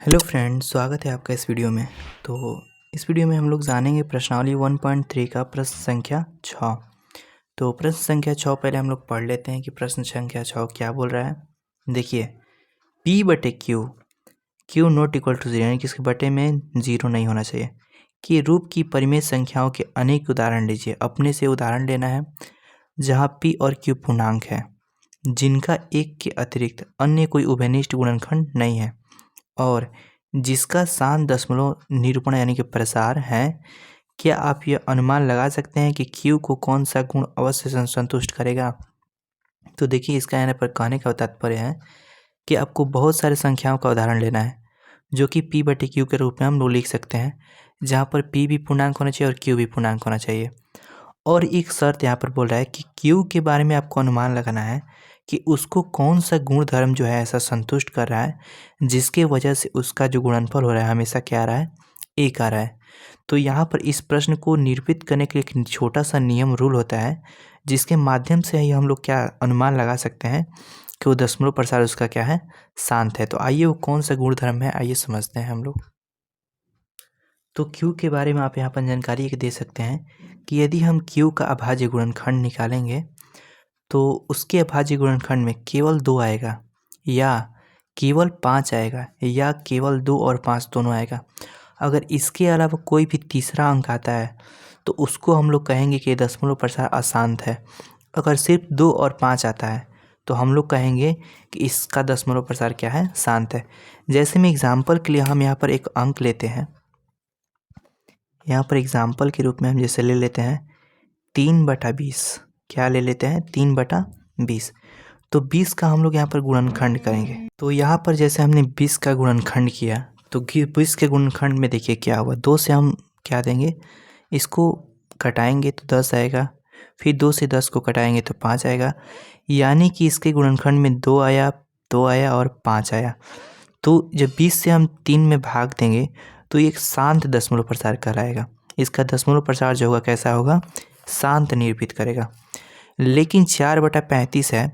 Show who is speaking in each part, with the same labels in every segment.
Speaker 1: Hello friends, स्वागत है आपका इस वीडियो में। तो इस वीडियो में हम लोग जानेंगे प्रश्नावली 1.3 का प्रश्न संख्या 6। तो प्रश्न संख्या 6 पहले हम लोग पढ़ लेते हैं कि प्रश्न संख्या 6 क्या बोल रहा है। देखिए, P बटे Q नॉट इक्वल टू 0, यानी कि इसके बटे में 0 नहीं होना चाहिए, कि रूप की परिमेय संख्याओं के अनेक उदाहरण लीजिए। अपने से उदाहरण लेना है जहाँ P और Q पूर्णांक है, जिनका एक के अतिरिक्त अन्य कोई उभयनिष्ठ गुणनखंड नहीं है और जिसका शांत दशमलव निरूपण यानी कि प्रसार है। क्या आप यह अनुमान लगा सकते हैं कि Q को कौन सा गुण अवश्य संतुष्ट करेगा? तो देखिए, इसका यहाँ पर कहने का तात्पर्य है कि आपको बहुत सारे संख्याओं का उदाहरण लेना है जो कि P बटे Q के रूप में हम लोग लिख सकते हैं, जहाँ पर P भी पूर्णांक होना चाहिए और Q भी पूर्णांक होना चाहिए। और एक शर्त यहाँ पर बोल रहा है कि Q के बारे में आपको अनुमान लगाना है कि उसको कौन सा गुण धर्म जो है ऐसा संतुष्ट कर रहा है जिसके वजह से उसका जो गुणनफल हो रहा है हमेशा क्या आ रहा है, एक आ रहा है। तो यहाँ पर इस प्रश्न को निरूपित करने के लिए एक छोटा सा नियम रूल होता है, जिसके माध्यम से ही हम लोग क्या अनुमान लगा सकते हैं कि वो दशमलव प्रसार उसका क्या है, शांत है। तो आइए वो कौन सा गुण धर्म है, आइए समझते हैं हम लोग। तो Q के बारे में आप यहाँ पर जानकारी एक दे सकते हैं कि यदि हम Q का अभाज्य गुणनखंड निकालेंगे तो उसके अभाज्य गुणनखंड में केवल 2 आएगा या केवल 5 आएगा या केवल 2 और 5 दोनों आएगा। अगर इसके अलावा कोई भी तीसरा अंक आता है तो उसको हम लोग कहेंगे कि दशमलव प्रसार अशांत है। अगर सिर्फ 2 और 5 आता है तो हम लोग कहेंगे कि इसका दशमलव प्रसार क्या है, शांत है। जैसे में एग्जाम्पल के लिए हम यहाँ पर एक अंक लेते हैं, यहाँ पर एग्जाम्पल के रूप में हम जैसे ले लेते हैं 3/20। क्या ले लेते हैं, 3/20। तो 20 का हम लोग यहाँ पर गुणनखंड करेंगे। तो यहाँ पर जैसे हमने 20 का गुणनखंड किया तो 20 के गुणनखंड में देखिए क्या हुआ, 2 से हम क्या देंगे, इसको कटाएंगे तो 10 आएगा, फिर 2 से 10 को कटाएंगे तो 5 आएगा, यानी कि इसके गुणनखंड में 2 आया, 2 आया और 5 आया। तो जब 20 से हम 3 में भाग देंगे तो ये एक शांत दशमलव प्रसार कहलाएगा। इसका दशमलव प्रसार जो होगा कैसा होगा, शांत निरूपित करेगा। लेकिन 4/35 है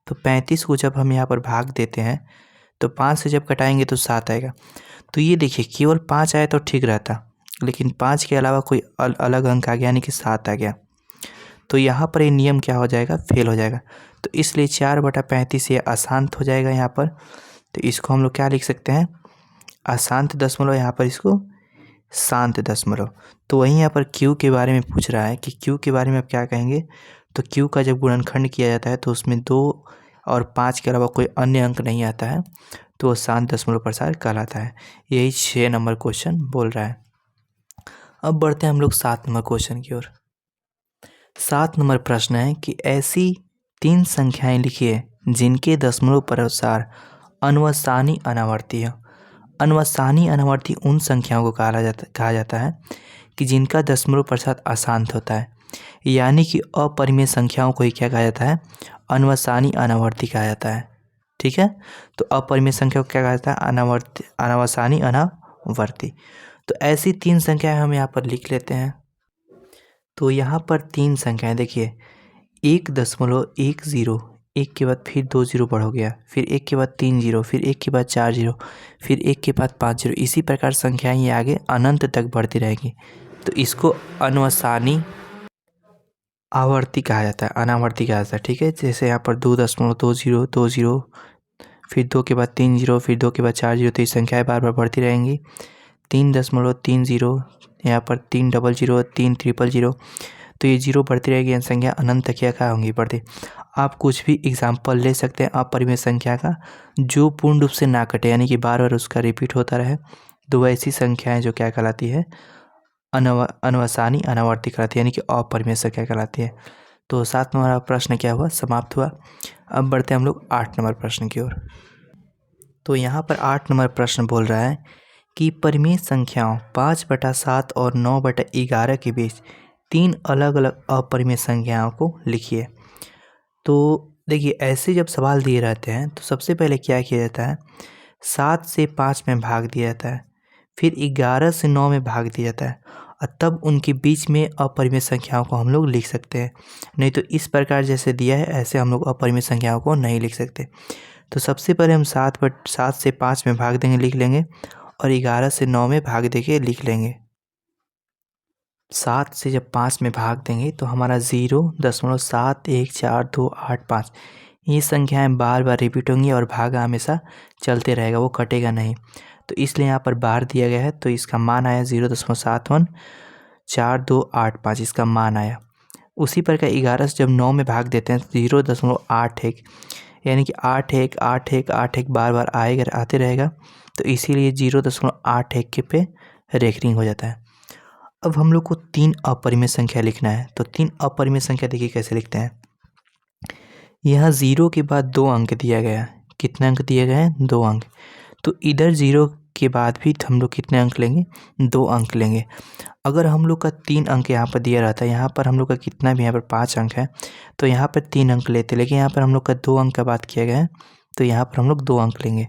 Speaker 1: तो 35 को जब हम यहाँ पर भाग देते हैं तो 5 से जब कटाएंगे तो 7 आएगा। तो ये देखिए, केवल 5 आया तो ठीक रहता, लेकिन 5 के अलावा कोई अलग अंक आ गया यानी कि 7 आ गया, तो यहाँ पर ये नियम क्या हो जाएगा, फेल हो जाएगा। तो इसलिए 4/35 ये अशांत हो जाएगा यहाँ पर। तो इसको हम लोग क्या लिख सकते हैं, अशांत दशमलव, यहाँ पर इसको शांत दशमलव। तो वहीं यहाँ पर Q के बारे में पूछ रहा है कि Q के बारे में आप क्या कहेंगे। तो Q का जब गुणनखंड किया जाता है तो उसमें 2 और 5 के अलावा कोई अन्य अंक नहीं आता है, तो वो शांत दशमलव प्रसार कहलाता है। यही 6 नंबर क्वेश्चन बोल रहा है। अब बढ़ते हैं हम लोग 7 नंबर क्वेश्चन की ओर। 7 नंबर प्रश्न है कि ऐसी 3 संख्याएं लिखिए जिनके दशमलव प्रसार अनवसानी अनावर्ती है। अनवसानी अनावर्ती उन संख्याओं को कहा जाता है कि जिनका दशमलव प्रसार अशांत होता है, यानी कि अपरिमेय संख्याओं को ही क्या कहा जाता है, अनवसानी अनावर्ती कहा जाता है। ठीक है, तो अपरिमेय संख्या को क्या कहा जाता है, अनवसानी अनावर्ती। तो ऐसी 3 संख्याएं हम यहाँ पर लिख लेते हैं। तो यहाँ पर 3 संख्याएं देखिए, 1.10, 1 के बाद फिर 2 जीरो बढ़ हो गया, फिर 1 के बाद 3 जीरो, फिर 1 के बाद 4 जीरो, फिर 1 के बाद 5 जीरो। इसी प्रकार संख्याएं ये आगे अनंत तक बढ़ती रहेगी। तो इसको अनवसानी आवर्ती कहा जाता है, अनावर्ती कहा जाता है। ठीक है, जैसे यहाँ पर 2.20, 2 जीरो, फिर 2 के बाद 3 जीरो, फिर 2 के बाद 4 जीरो। तो ये संख्याएँ बार बार बढ़ती रहेंगी। 3.30, यहाँ पर 300, 300। तो ये जीरो बढ़ती रहेगी, संख्या अनंत तक क्या होंगी, बढ़ती। आप कुछ भी एग्जाम्पल ले सकते हैं अपरिमेय संख्या का जो पूर्ण रूप से ना कटे, यानी कि बार बार उसका रिपीट होता रहे। तो ऐसी संख्याएं जो क्या कहलाती है, अनवसानी अनावर्ती कहलाती है, यानी कि अपरिमेय संख्या कहलाती है। तो 7 नंबर प्रश्न क्या हुआ, समाप्त हुआ। अब बढ़ते हैं हम लोग 8 नंबर प्रश्न की ओर। तो यहाँ पर 8 नंबर प्रश्न बोल रहा है कि परिमेय संख्याओं 5/7 और 9/11 के बीच 3 अलग अलग अपरिमेय संख्याओं को लिखिए। तो देखिए, ऐसे जब सवाल दिए रहते हैं तो सबसे पहले क्या किया जाता है, 7 से 5 में भाग दिया जाता है, फिर 11 से 9 में भाग दिया जाता है, और तब उनके बीच में अपरिमेय संख्याओं को हम लोग लिख सकते हैं। नहीं तो इस प्रकार जैसे दिया है ऐसे हम लोग अपरिमेय संख्याओं को नहीं लिख सकते। तो सबसे पहले हम 7 से 5 में भाग देंगे, लिख लेंगे, और 11 से 9 में भाग देके लिख लेंगे। 7 से जब 5 में भाग देंगे तो हमारा 0.71428 ये संख्याएं बार बार रिपीट होंगी और भाग हमेशा चलते रहेगा, वो कटेगा नहीं। तो इसलिए यहाँ पर बार दिया गया है, तो इसका मान आया 0.714285 इसका मान आया। उसी प्रकार 11 से जब 9 में भाग देते हैं तो 0.81 यानी कि 818181 बार बार आएगा आते रहेगा, तो इसीलिए 0.81 के पे रेकरिंग हो जाता है। अब हम लोग को 3 अपरिमेय संख्या लिखना है, तो 3 अपरिमेय संख्या देखिए कैसे लिखते हैं। यहाँ 0 के बाद 2 अंक दिया गया है। कितने अंक दिए गए हैं? 2 अंक। तो इधर 0 के बाद भी हम लोग कितने अंक लेंगे? 2 अंक लेंगे। अगर हम लोग का 3 अंक यहाँ पर दिया रहता है, यहाँ पर हम लोग का कितना भी यहाँ पर 5 अंक है, तो यहाँ पर 3 अंक लेते, लेकिन यहाँ पर हम लोग का 2 अंक का बात किया गया है, तो यहाँ पर हम लोग 2 अंक लेंगे।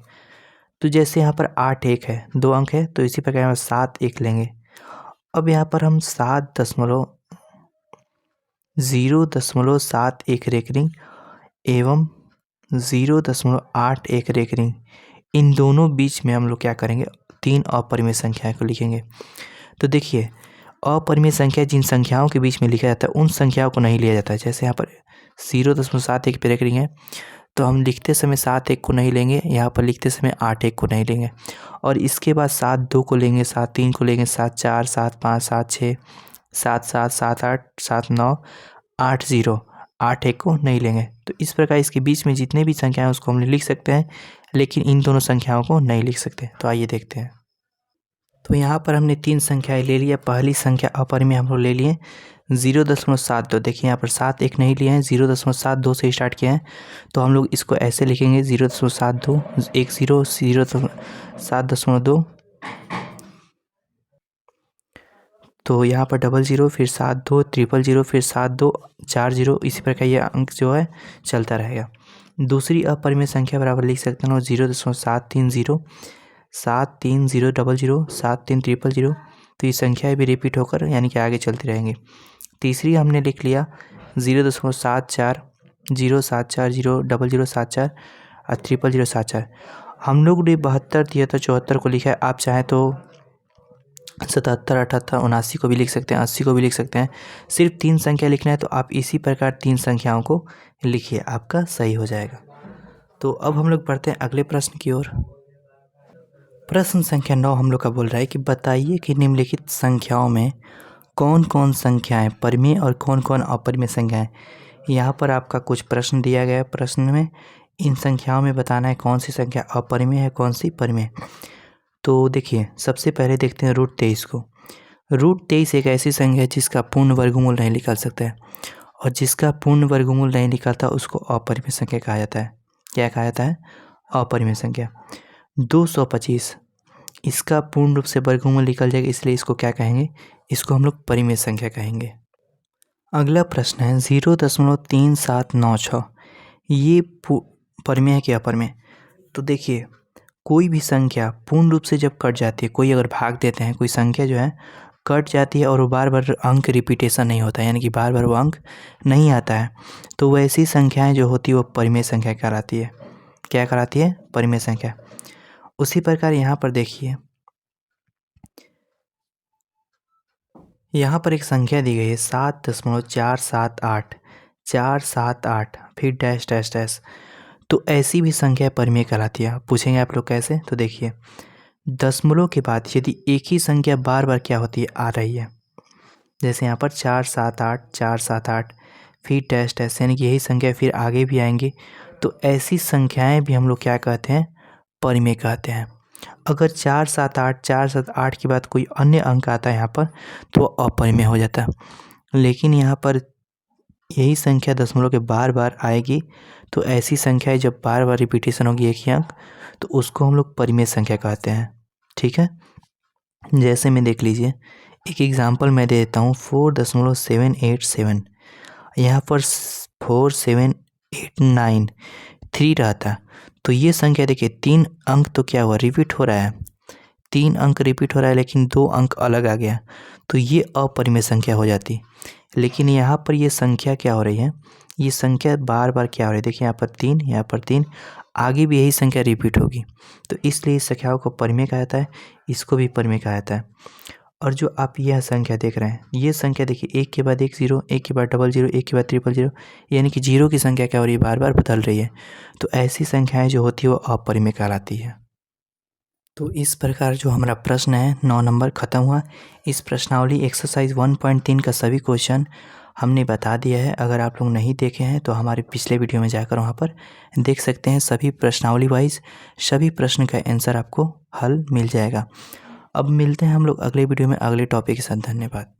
Speaker 1: तो जैसे यहाँ पर 8 1 है, 2 अंक है, तो इसी प्रकार यहाँ 7 1 लेंगे। अब यहाँ पर हम 0.71 रेकरिंग एवं 0.81 रेकरिंग, इन दोनों बीच में हम लोग क्या करेंगे? 3 अपरिमेय संख्याएं को लिखेंगे। तो देखिए, अपरिमेय संख्या जिन संख्याओं के बीच में लिखा जाता है उन संख्याओं को नहीं लिया जाता है। जैसे यहाँ पर 0.71 पे रेकरिंग है, तो हम लिखते समय 7 1 को नहीं लेंगे, यहाँ पर लिखते समय 8 1 को नहीं लेंगे, और इसके बाद 7 2 को लेंगे, 7 3 को लेंगे, 7 4 7 5 7 6 7 7 7 8 7 9 8 0 8 1 को नहीं लेंगे। तो इस प्रकार इसके बीच में जितने भी संख्याएं उसको हम लिख सकते हैं, लेकिन इन दोनों संख्याओं को नहीं लिख सकते। तो आइए देखते हैं। तो यहाँ पर हमने 3 संख्याएं ले लिया। पहली संख्या अपरिमेय हम लोग ले लिए 0.72। देखिए यहाँ पर 7 1 नहीं लिए हैं, 0.72 से स्टार्ट किया है, तो हम लोग इसको ऐसे लिखेंगे 0.72 1 0 0.7.2, तो यहाँ पर 00 फिर 72 000 फिर 72 40, इसी प्रकार ये अंक जो है चलता रहेगा। दूसरी अपरिमेय संख्या बराबर लिख सकते हैं 0.730 73000 73000, तो ये संख्याएं भी रिपीट होकर यानी कि आगे चलती रहेंगी। तीसरी हमने लिख लिया 0.74 074 00074 और 00074। हम लोग ने 72 73 74 को लिखा है, आप चाहें तो 77 78 79 को भी लिख सकते हैं, 80 को भी लिख सकते हैं। सिर्फ 3 संख्या लिखना है, तो आप इसी प्रकार 3 संख्याओं को लिखिए, आपका सही हो जाएगा। तो अब हम लोग बढ़ते हैं अगले प्रश्न की ओर। प्रश्न संख्या 9 हम लोग का बोल रहा है कि बताइए कि निम्नलिखित संख्याओं में कौन कौन संख्याएं परिमेय और कौन कौन अपरिमेय संख्याएं। यहाँ पर आपका कुछ प्रश्न दिया गया है। प्रश्न में इन संख्याओं में बताना है कौन सी संख्या अपरिमेय है, कौन सी परिमेय। तो देखिए, सबसे पहले देखते हैं √23 को। √23 एक ऐसी संख्या है जिसका पूर्ण वर्गमूल नहीं निकाल सकता है, और जिसका पूर्ण वर्गमूल नहीं निकालता उसको अपरिमेय संख्या कहा जाता है। क्या कहा जाता है? अपरिमेय संख्या। 225 इसका पूर्ण रूप से वर्गमूल निकल जाएगा, इसलिए इसको क्या कहेंगे? इसको हम लोग परिमेय संख्या कहेंगे। अगला प्रश्न है 0.3796, ये परिमेय है कि अपरिमेय? तो देखिए, कोई भी संख्या पूर्ण रूप से जब कट जाती है, कोई अगर भाग देते हैं, कोई संख्या जो है कट जाती है और वो बार बार अंक रिपीटेशन नहीं होता है, यानी कि बार बार वो अंक नहीं आता है, तो वैसी संख्याएं जो होती है वो परिमेय संख्या कहलाती है। क्या कहलाती है? परिमेय संख्या। उसी प्रकार यहाँ पर देखिए, यहाँ पर एक संख्या दी गई है 7.478 478 फिर डैश डैश डैश, तो ऐसी भी संख्या परिमेय कहलाती है। पूछेंगे आप लोग कैसे? तो देखिए, दशमलव के बाद यदि एक ही संख्या बार बार क्या होती है? आ रही है, जैसे यहाँ पर 478 478 फिर डैश डैश, यानी कि यही संख्या फिर आगे भी आएंगी, तो ऐसी संख्याएं भी हम लोग क्या कहते हैं? परिमेय कहते हैं। अगर 478 के बाद कोई अन्य अंक आता है यहाँ पर, तो अपरिमेय हो जाता है। लेकिन यहाँ पर यही संख्या दशमलव के बार बार आएगी, तो ऐसी संख्या जब बार बार रिपीटेशन होगी एक ही अंक, तो उसको हम लोग परिमेय संख्या कहते हैं। ठीक है, जैसे में देख लीजिए, एक एग्जांपल मैं दे देता हूँ 4.787, यहाँ पर 4789 3 रहता, तो ये संख्या देखिए 3 अंक तो क्या हुआ? रिपीट हो रहा है, 3 अंक रिपीट हो रहा है, लेकिन 2 अंक अलग आ गया, तो ये अपरिमेय संख्या हो जाती। लेकिन यहाँ पर ये संख्या क्या हो रही है? ये संख्या बार बार क्या हो रही है? देखिए यहाँ पर 3, यहाँ पर 3, आगे भी यही संख्या रिपीट होगी। तो इसलिए इस संख्याओं को परिमेय कहा जाता है, इसको भी परिमेय कहा जाता है। और जो आप यह संख्या देख रहे हैं, ये संख्या देखिए, एक के बाद एक ज़ीरो, एक के बाद डबल ज़ीरो, एक के बाद ट्रिपल ज़ीरो, यानी कि जीरो की संख्या क्या हो रही है, बार बार बदल रही है। तो ऐसी संख्याएं जो होती है वो अपरिमेय कहलाती है। तो इस प्रकार जो हमारा प्रश्न है 9 नंबर ख़त्म हुआ। इस प्रश्नावली एक्सरसाइज 1.3 का सभी क्वेश्चन हमने बता दिया है। अगर आप लोग नहीं देखे हैं तो हमारे पिछले वीडियो में जाकर वहाँ पर देख सकते हैं। सभी प्रश्नावली वाइज सभी प्रश्न का आंसर आपको हल मिल जाएगा। अब मिलते हैं हम लोग अगले वीडियो में अगले टॉपिक के साथ। धन्यवाद।